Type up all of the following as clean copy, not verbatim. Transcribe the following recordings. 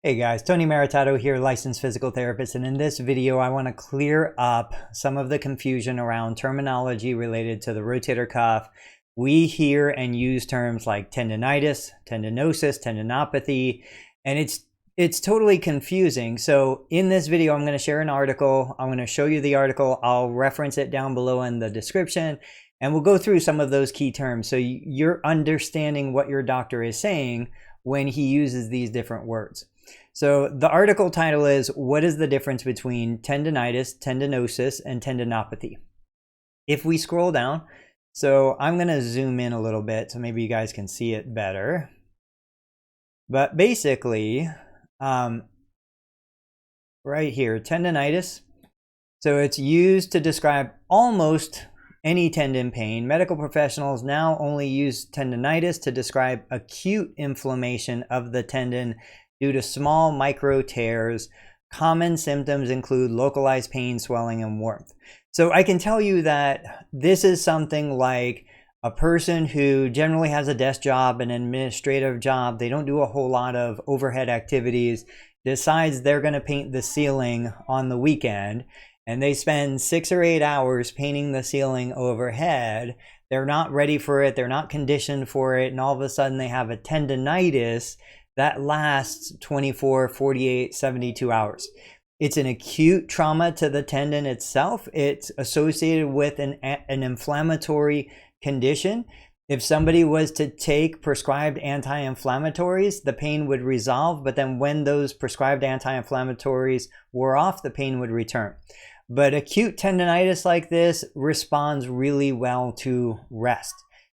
Hey guys, Tony Maritato here, licensed physical therapist, and in this video I want to clear up some of the confusion around terminology related to the rotator cuff. We hear and use terms like tendonitis, tendinosis, tendinopathy, and it's totally confusing. So in this video I'm going to share an article. I'm going to show you the article. I'll reference it down below in the description, and we'll go through some of those key terms so you're understanding what your doctor is saying when he uses these different words. So the article title is, what is the difference between tendonitis, tendinosis, and tendinopathy? If we scroll down, so I'm going to zoom in a little bit so maybe you guys can see it better. But basically, right here, tendonitis. So it's used to describe almost any tendon pain. Medical professionals now only use tendonitis to describe acute inflammation of the tendon due to small micro tears. Common symptoms include localized pain, swelling, and warmth. So I can tell you that this is something like a person who generally has a desk job, an administrative job, they don't do a whole lot of overhead activities, decides they're going to paint the ceiling on the weekend, and they spend 6 or 8 hours painting the ceiling overhead. They're not ready for it, they're not conditioned for it, and all of a sudden they have a tendonitis that lasts 24, 48, 72 hours. It's an acute trauma to the tendon itself. It's associated with an inflammatory condition. If somebody was to take prescribed anti-inflammatories, the pain would resolve, but then when those prescribed anti-inflammatories wore off, the pain would return. But acute tendonitis like this responds really well to rest.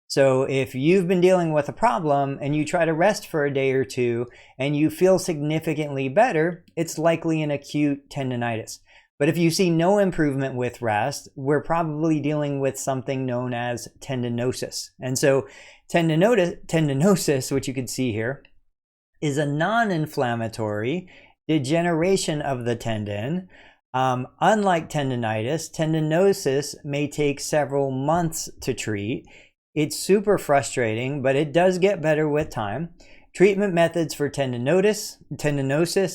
So if you've been dealing with a problem and you try to rest for a day or two and you feel significantly better, it's likely an acute tendonitis. But if you see no improvement with rest, we're probably dealing with something known as tendinosis. And so tendinosis, which you can see here, is a non-inflammatory degeneration of the tendon. Unlike tendonitis, tendinosis may take several months to treat. It's super frustrating, but it does get better with time. Treatment methods for tendinosis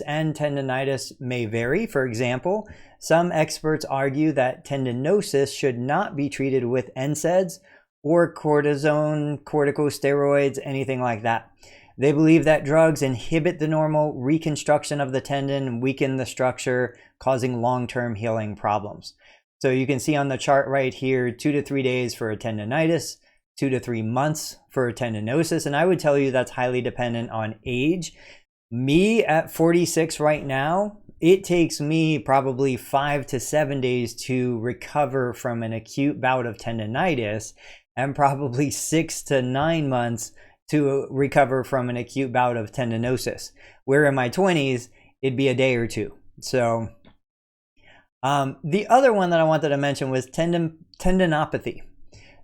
and tendonitis may vary. For example, some experts argue that tendinosis should not be treated with NSAIDs or cortisone, corticosteroids, anything like that. They believe that drugs inhibit the normal reconstruction of the tendon and weaken the structure, causing long-term healing problems. So you can see on the chart right here, 2 to 3 days for a tendonitis, 2 to 3 months for a tendinosis, and I would tell you that's highly dependent on age. Me at 46 right now, it takes me probably 5 to 7 days to recover from an acute bout of tendonitis, and probably 6 to 9 months to recover from an acute bout of tendinosis. Where in my 20s, it'd be a day or two. So the other one that I wanted to mention was tendinopathy.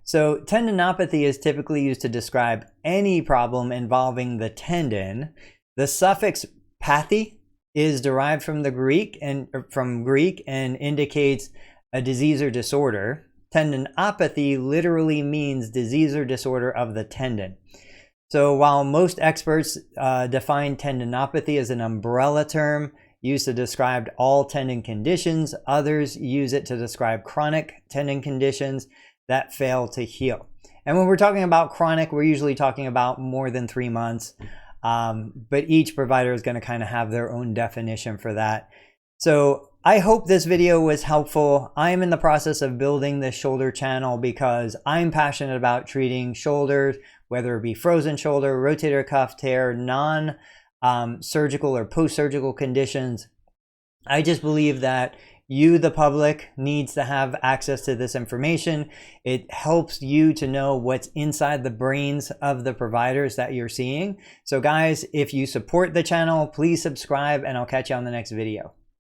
So tendinopathy is typically used to describe any problem involving the tendon. The suffix pathy is derived from the Greek and indicates a disease or disorder. Tendinopathy literally means disease or disorder of the tendon. So while most experts define tendinopathy as an umbrella term used to describe all tendon conditions, others use it to describe chronic tendon conditions that fail to heal. And when we're talking about chronic, we're usually talking about more than 3 months, but each provider is going to kind of have their own definition for that. So I hope this video was helpful. I am in the process of building this shoulder channel because I'm passionate about treating shoulders, whether it be frozen shoulder, rotator cuff tear, non-surgical or post-surgical conditions. I just believe that you, the public, needs to have access to this information. It helps you to know what's inside the brains of the providers that you're seeing. So guys, if you support the channel, please subscribe, and I'll catch you on the next video.